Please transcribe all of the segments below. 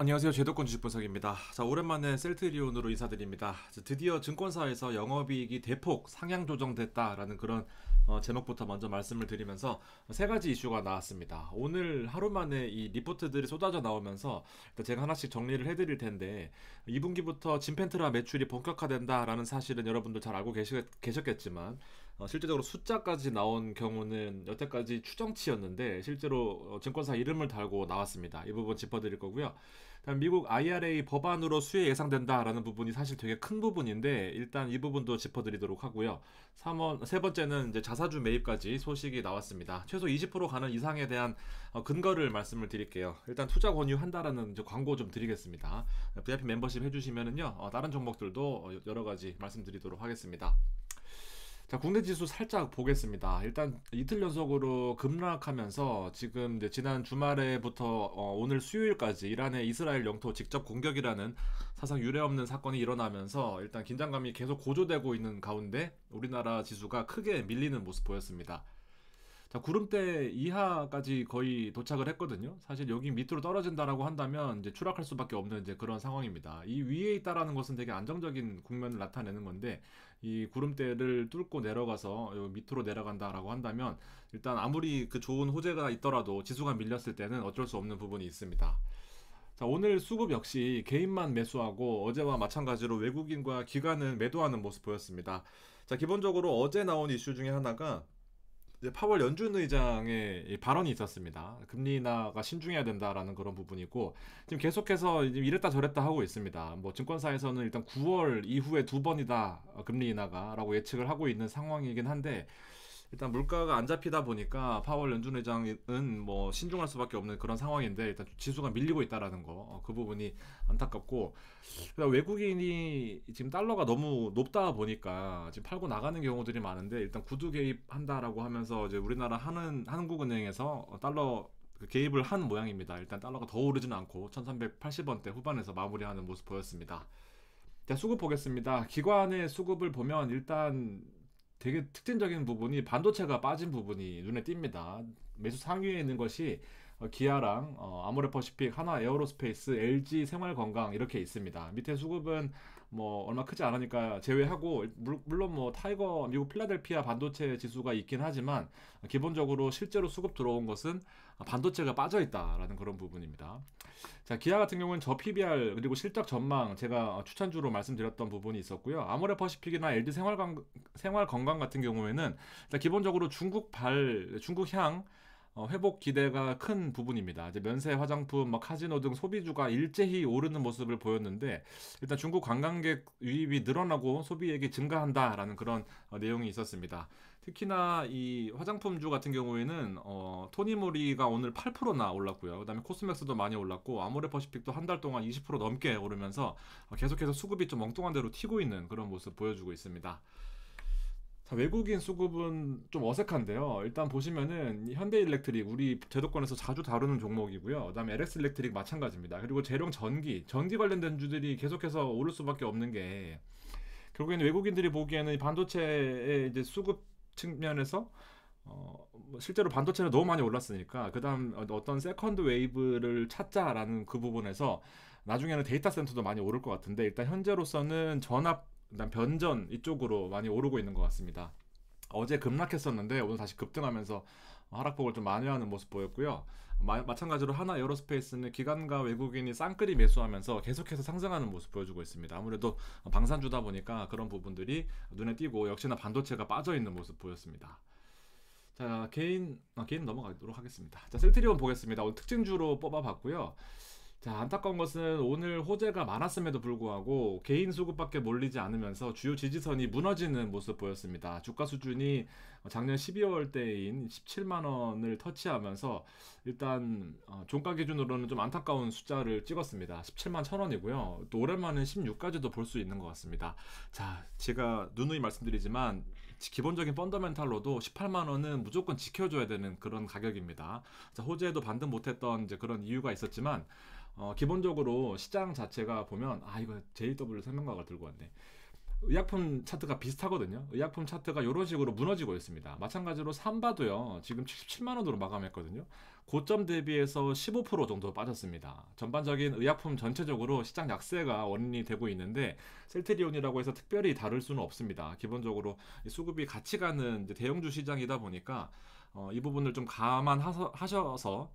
안녕하세요. 제도권 주식분석입니다. 자, 오랜만에 셀트리온으로 인사드립니다. 자, 드디어 증권사에서 영업이익이 대폭 상향 조정됐다라는 그런 제목부터 먼저 말씀을 드리면서 세 가지 이슈가 나왔습니다. 오늘 하루 만에 이 리포트들이 쏟아져 나오면서 일단 제가 하나씩 정리를 해드릴 텐데 2분기부터 진펜트라 매출이 본격화된다라는 사실은 여러분들 잘 알고 계셨겠지만 실제적으로 숫자까지 나온 경우는 여태까지 추정치였는데 실제로 증권사 이름을 달고 나왔습니다. 이 부분 짚어드릴 거고요. 다음 미국 IRA 법안으로 수혜 예상된다라는 부분이 사실 되게 큰 부분인데 일단 이 부분도 짚어드리도록 하고요. 세 번째는 이제 자사주 매입까지 소식이 나왔습니다. 최소 20% 가는 이상에 대한 근거를 말씀을 드릴게요. 일단 투자 권유한다라는 이제 광고 좀 드리겠습니다. VIP 멤버십 해주시면은요 다른 종목들도 여러 가지 말씀드리도록 하겠습니다. 자, 국내 지수 살짝 보겠습니다. 일단 이틀 연속으로 급락하면서 지금 이제 지난 주말에부터 오늘 수요일까지 이란의 이스라엘 영토 직접 공격이라는 사상 유례없는 사건이 일어나면서 일단 긴장감이 계속 고조되고 있는 가운데 우리나라 지수가 크게 밀리는 모습 보였습니다. 자, 구름대 이하까지 거의 도착을 했거든요. 사실 여기 밑으로 떨어진다라고 한다면 이제 추락할 수밖에 없는 이제 그런 상황입니다. 이 위에 있다라는 것은 되게 안정적인 국면을 나타내는 건데 이 구름대를 뚫고 내려가서 여기 밑으로 내려간다라고 한다면 일단 아무리 그 좋은 호재가 있더라도 지수가 밀렸을 때는 어쩔 수 없는 부분이 있습니다. 자, 오늘 수급 역시 개인만 매수하고 어제와 마찬가지로 외국인과 기관은 매도하는 모습 보였습니다. 자, 기본적으로 어제 나온 이슈 중에 하나가 이제 파월 연준 의장의 이 발언이 있었습니다. 금리 인하가 신중해야 된다라는 그런 부분이고 지금 계속해서 이랬다 저랬다 하고 있습니다. 뭐 증권사에서는 일단 9월 이후에 두 번이다 금리 인하가라고 예측을 하고 있는 상황이긴 한데 일단 물가가 안 잡히다 보니까 파월 연준 의장은 뭐 신중할 수밖에 없는 그런 상황인데 일단 지수가 밀리고 있다라는 거, 그 부분이 안타깝고 외국인이 지금 달러가 너무 높다 보니까 지금 팔고 나가는 경우들이 많은데 일단 구두 개입한다라고 하면서 이제 우리나라 한국은행에서 달러 그 개입을 한 모양입니다. 일단 달러가 더 오르지는 않고 1380원대 후반에서 마무리하는 모습 보였습니다. 자, 수급 보겠습니다. 기관의 수급을 보면 일단 되게 특징적인 부분이 반도체가 빠진 부분이 눈에 띕니다. 매수 상위에 있는 것이 기아랑 아모레퍼시픽, 하나 에어로스페이스, LG 생활건강 이렇게 있습니다. 밑에 수급은 뭐 얼마 크지 않으니까 제외하고 물론 뭐 타이거 미국 필라델피아 반도체 지수가 있긴 하지만 기본적으로 실제로 수급 들어온 것은 반도체가 빠져 있다라는 그런 부분입니다. 자, 기아 같은 경우는 저 PBR 그리고 실적 전망 제가 추천주로 말씀드렸던 부분이 있었고요. 아모레퍼시픽이나 LG 생활건강 같은 경우에는 일단 기본적으로 중국향 회복 기대가 큰 부분입니다. 이제 면세, 화장품, 카지노 등 소비주가 일제히 오르는 모습을 보였는데 일단 중국 관광객 유입이 늘어나고 소비액이 증가한다라는 그런 내용이 있었습니다. 특히나 이 화장품주 같은 경우에는 토니모리가 오늘 8%나 올랐고요. 그다음에 코스맥스도 많이 올랐고 아모레퍼시픽도 한 달 동안 20% 넘게 오르면서 계속해서 수급이 좀 엉뚱한 대로 튀고 있는 그런 모습 보여주고 있습니다. 자, 외국인 수급은 좀 어색한데요. 일단 보시면은 현대일렉트릭 우리 제도권에서 자주 다루는 종목이고요. 그다음에 LX일렉트릭 마찬가지입니다. 그리고 재룡 전기 관련된 주들이 계속해서 오를 수밖에 없는 게 결국에는 외국인들이 보기에는 이 반도체의 이제 수급 측면에서 뭐 실제로 반도체는 너무 많이 올랐으니까 그다음 어떤 세컨드 웨이브를 찾자라는 그 부분에서 나중에는 데이터 센터도 많이 오를 것 같은데 일단 현재로서는 전압 그다음 변전 이쪽으로 많이 오르고 있는 것 같습니다. 어제 급락했었는데 오늘 다시 급등하면서 하락폭을 좀 만회하는 모습 보였고요. 마찬가지로 하나 에어로스페이스는 기관과 외국인이 쌍끌이 매수하면서 계속해서 상승하는 모습 보여주고 있습니다. 아무래도 방산주다 보니까 그런 부분들이 눈에 띄고 역시나 반도체가 빠져 있는 모습 보였습니다. 자, 개인 넘어가도록 하겠습니다. 자, 셀트리온 보겠습니다. 오늘 특징주로 뽑아봤고요. 자, 안타까운 것은 오늘 호재가 많았음에도 불구하고 개인 수급밖에 몰리지 않으면서 주요 지지선이 무너지는 모습 보였습니다. 주가 수준이 작년 12월 때인 17만 원을 터치하면서 일단 종가 기준으로는 좀 안타까운 숫자를 찍었습니다. 17만 1,000원이고요. 또 오랜만에 16까지도 볼 수 있는 것 같습니다. 자, 제가 누누이 말씀드리지만 기본적인 펀더멘탈로도 18만 원은 무조건 지켜줘야 되는 그런 가격입니다. 자, 호재에도 반등 못했던 이제 그런 이유가 있었지만 기본적으로 시장 자체가 보면 이거 JW 생명과가 들고 왔네. 의약품 차트가 비슷하거든요. 의약품 차트가 이런 식으로 무너지고 있습니다. 마찬가지로 삼바도요. 지금 77만 원으로 마감했거든요. 고점 대비해서 15% 정도 빠졌습니다. 전반적인 의약품 전체적으로 시장 약세가 원인이 되고 있는데 셀트리온이라고 해서 특별히 다를 수는 없습니다. 기본적으로 수급이 같이 가는 이제 대형주 시장이다 보니까 이 부분을 좀 감안하셔서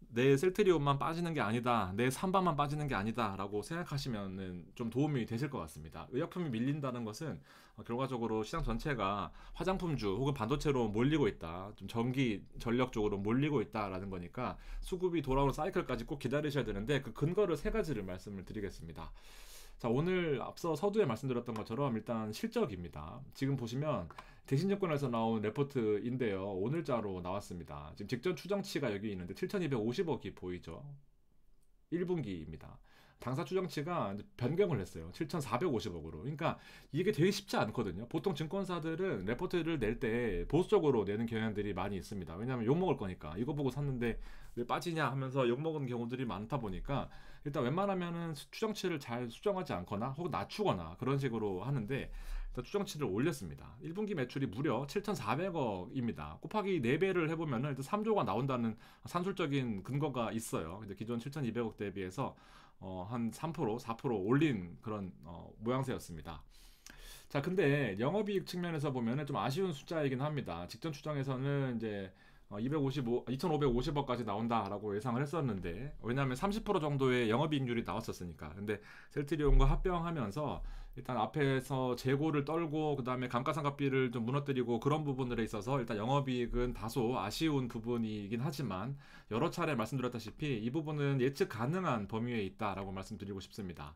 내 셀트리온만 빠지는 게 아니다, 내 삼바만 빠지는 게 아니다라고 생각하시면은 좀 도움이 되실 것 같습니다. 의약품이 밀린다는 것은 결과적으로 시장 전체가 화장품주 혹은 반도체로 몰리고 있다, 좀 전기 전력 쪽으로 몰리고 있다라는 거니까 수급이 돌아오는 사이클까지 꼭 기다리셔야 되는데 그 근거를 세 가지를 말씀을 드리겠습니다. 자, 오늘 앞서 서두에 말씀드렸던 것처럼 일단 실적입니다. 지금 보시면 대신증권에서 나온 레포트인데요. 오늘자로 나왔습니다. 지금 직전 추정치가 여기 있는데 7,250억이 보이죠. 1분기입니다. 당사 추정치가 변경을 했어요. 7,450억으로. 그러니까 이게 되게 쉽지 않거든요. 보통 증권사들은 레포트를 낼 때 보수적으로 내는 경향들이 많이 있습니다. 왜냐하면 욕먹을 거니까. 이거 보고 샀는데 왜 빠지냐 하면서 욕먹은 경우들이 많다 보니까 일단 웬만하면은 추정치를 잘 수정하지 않거나 혹은 낮추거나 그런 식으로 하는데 일단 추정치를 올렸습니다. 1분기 매출이 무려 7,400억입니다. 곱하기 4배를 해보면은 일단 3조가 나온다는 산술적인 근거가 있어요. 근데 기존 7,200억 대비해서 한 3%, 4% 올린 그런 모양새였습니다. 자, 근데 영업이익 측면에서 보면은 좀 아쉬운 숫자이긴 합니다. 직전 추정에서는 이제 2,550억까지 나온다라고 예상을 했었는데, 왜냐하면 30% 정도의 영업이익률이 나왔었으니까. 근데 셀트리온과 합병하면서 일단 앞에서 재고를 떨고 그 다음에 감가상각비를 좀 무너뜨리고 그런 부분들에 있어서 일단 영업이익은 다소 아쉬운 부분이긴 하지만 여러 차례 말씀드렸다시피 이 부분은 예측 가능한 범위에 있다라고 말씀드리고 싶습니다.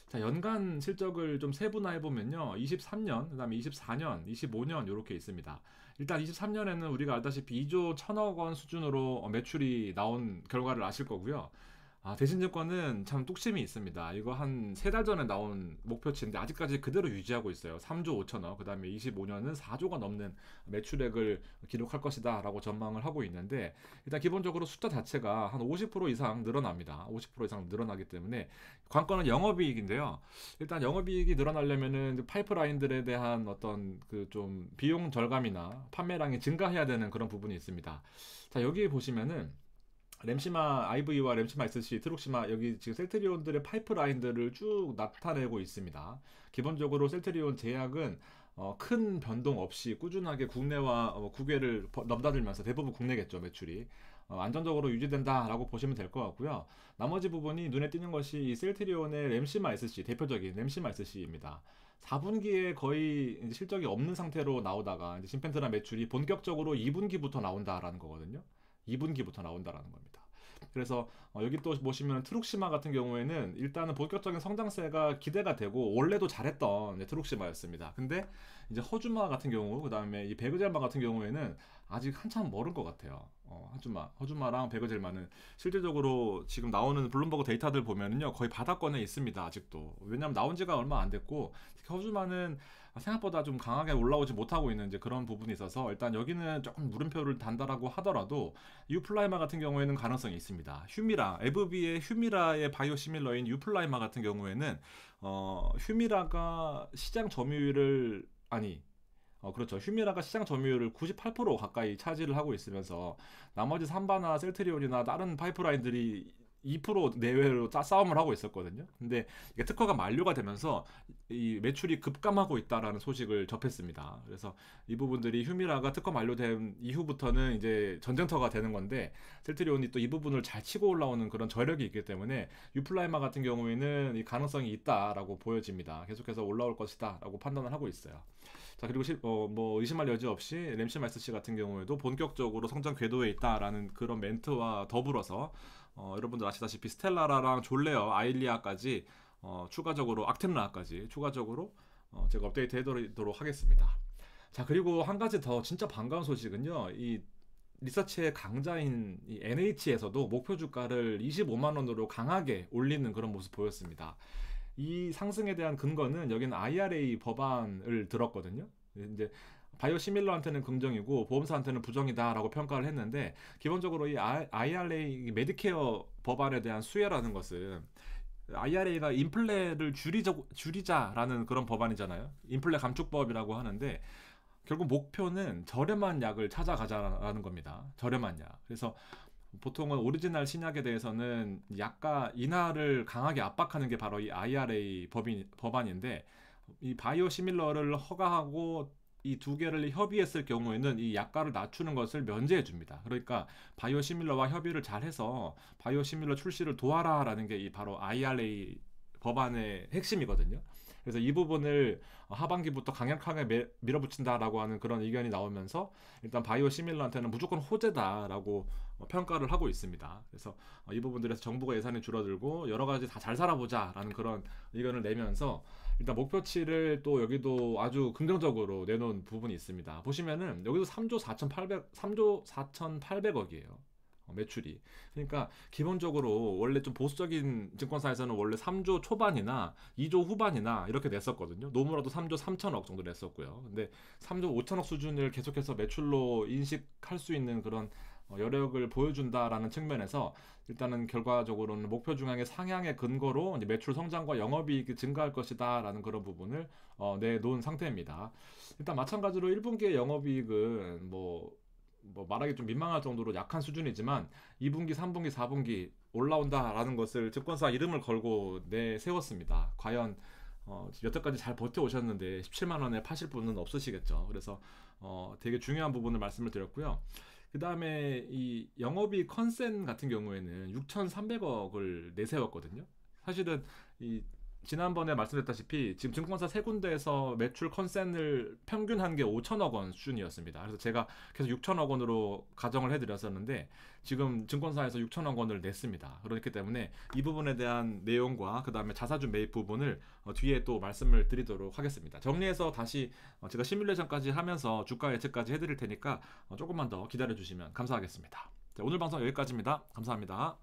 자, 연간 실적을 좀 세분화해 보면요. 23년, 그다음에 24년, 25년 이렇게 있습니다. 일단 23년에는 우리가 알다시피 2조 1천억 원 수준으로 매출이 나온 결과를 아실 거고요. 대신증권은 참 뚝심이 있습니다. 이거 한 3달 전에 나온 목표치인데 아직까지 그대로 유지하고 있어요. 3조 5천억, 그 다음에 25년은 4조가 넘는 매출액을 기록할 것이다 라고 전망을 하고 있는데, 일단 기본적으로 숫자 자체가 한 50% 이상 늘어납니다. 50% 이상 늘어나기 때문에 관건은 영업이익인데요. 일단 영업이익이 늘어나려면은 파이프라인들에 대한 어떤 그 좀 비용 절감이나 판매량이 증가해야 되는 그런 부분이 있습니다. 자, 여기 보시면은 램시마 IV와 램시마 SC, 트룩시마 여기 지금 셀트리온들의 파이프라인들을 쭉 나타내고 있습니다. 기본적으로 셀트리온 제약은 큰 변동 없이 꾸준하게 국내와 국외를 넘나들면서 대부분 국내겠죠, 매출이. 안정적으로 유지된다라고 보시면 될 것 같고요. 나머지 부분이 눈에 띄는 것이 이 셀트리온의 램시마 SC, 대표적인 램시마 SC입니다. 4분기에 거의 이제 실적이 없는 상태로 나오다가 이제 심펜트라 매출이 본격적으로 2분기부터 나온다라는 거거든요. 2분기부터 나온다라는 겁니다. 그래서 여기 또 보시면 트룩시마 같은 경우에는 일단은 본격적인 성장세가 기대가 되고 원래도 잘했던 트룩시마였습니다. 근데 이제 허주마 같은 경우, 그 다음에 이 베그젤마 같은 경우에는 아직 한참 멀은 것 같아요. 허주마랑 베그젤마는 실질적으로 지금 나오는 블룸버그 데이터들 보면은요 거의 바닥권에 있습니다. 아직도. 왜냐하면 나온 지가 얼마 안 됐고, 특히 허주마는 생각보다 좀 강하게 올라오지 못하고 있는 이제 그런 부분이 있어서 일단 여기는 조금 물음표를 단다라고 하더라도 유플라이마 같은 경우에는 가능성이 있습니다. 휴미라, 에브비의 휴미라의 바이오시밀러인 유플라이마 같은 경우에는 휴미라가 시장 점유율을 그렇죠. 휴미라가 시장 점유율을 98% 가까이 차지를 하고 있으면서 나머지 삼바나 셀트리온이나 다른 파이프라인들이 2% 내외로 싸움을 하고 있었거든요. 근데 이게 특허가 만료가 되면서 이 매출이 급감하고 있다라는 소식을 접했습니다. 그래서 이 부분들이 휴미라가 특허 만료된 이후부터는 이제 전쟁터가 되는 건데, 셀트리온이 또 이 부분을 잘 치고 올라오는 그런 저력이 있기 때문에 유플라이마 같은 경우에는 이 가능성이 있다라고 보여집니다. 계속해서 올라올 것이다라고 판단을 하고 있어요. 자, 그리고 뭐 의심할 여지 없이 램시마 SC 같은 경우에도 본격적으로 성장 궤도에 있다라는 그런 멘트와 더불어서 여러분들 아시다시피 스텔라라랑 졸레어, 아일리아까지 추가적으로 악템라까지 추가적으로 제가 업데이트 해드리도록 하겠습니다. 자, 그리고 한 가지 더 진짜 반가운 소식은요. 이 리서치의 강자인 이 NH에서도 목표 주가를 25만 원으로 강하게 올리는 그런 모습 보였습니다. 이 상승에 대한 근거는 여기는 IRA 법안을 들었거든요. 이제 바이오시밀러한테는 긍정이고 보험사한테는 부정이다라고 평가를 했는데, 기본적으로 이 IRA 메디케어 법안에 대한 수혜라는 것은 IRA가 인플레를 줄이자라는 그런 법안이잖아요. 인플레 감축법이라고 하는데 결국 목표는 저렴한 약을 찾아가자라는 겁니다. 저렴한 약. 그래서 보통은 오리지널 신약에 대해서는 약가 인하를 강하게 압박하는 게 바로 이 IRA 법안인데 이 바이오 시밀러를 허가하고 이 두 개를 협의했을 경우에는 이 약가를 낮추는 것을 면제해 줍니다. 그러니까 바이오 시밀러와 협의를 잘해서 바이오 시밀러 출시를 도와라라는 게 이 바로 IRA 법안의 핵심이거든요. 그래서 이 부분을 하반기부터 강력하게 밀어붙인다라고 하는 그런 의견이 나오면서 일단 바이오 시밀러한테는 무조건 호재다라고 평가를 하고 있습니다. 그래서 이 부분들에서 정부가 예산이 줄어들고 여러 가지 다 잘 살아보자라는 그런 의견을 내면서 일단 목표치를 또 여기도 아주 긍정적으로 내놓은 부분이 있습니다. 보시면은 여기도 3조 4,800억이에요. 매출이. 그러니까 기본적으로 원래 좀 보수적인 증권사에서는 원래 3조 초반이나 2조 후반이나 이렇게 냈었거든요. 노무라도 3조 3천억 정도 냈었고요. 근데 3조 5천억 수준을 계속해서 매출로 인식할 수 있는 그런 여력을 보여준다라는 측면에서 일단은 결과적으로는 목표 중앙의 상향의 근거로 이제 매출 성장과 영업이익이 증가할 것이다라는 그런 부분을 내놓은 상태입니다. 일단 마찬가지로 1분기의 영업이익은 뭐 말하기 좀 민망할 정도로 약한 수준이지만 2분기, 3분기, 4분기 올라온다라는 것을 증권사 이름을 걸고 내세웠습니다. 과연 여태까지 잘 버텨오셨는데 17만 원에 파실 분은 없으시겠죠. 그래서 되게 중요한 부분을 말씀을 드렸고요. 그 다음에 이 영업이익 컨센 같은 경우에는 6,300억을 내세웠거든요. 사실은 이 지난번에 말씀드렸다시피 지금 증권사 세 군데에서 매출 컨센을 평균 한 게 5천억 원 수준이었습니다. 그래서 제가 계속 6천억 원으로 가정을 해드렸었는데 지금 증권사에서 6천억 원을 냈습니다. 그렇기 때문에 이 부분에 대한 내용과 그 다음에 자사주 매입 부분을 뒤에 또 말씀을 드리도록 하겠습니다. 정리해서 다시 제가 시뮬레이션까지 하면서 주가 예측까지 해드릴 테니까 조금만 더 기다려주시면 감사하겠습니다. 자, 오늘 방송 여기까지입니다. 감사합니다.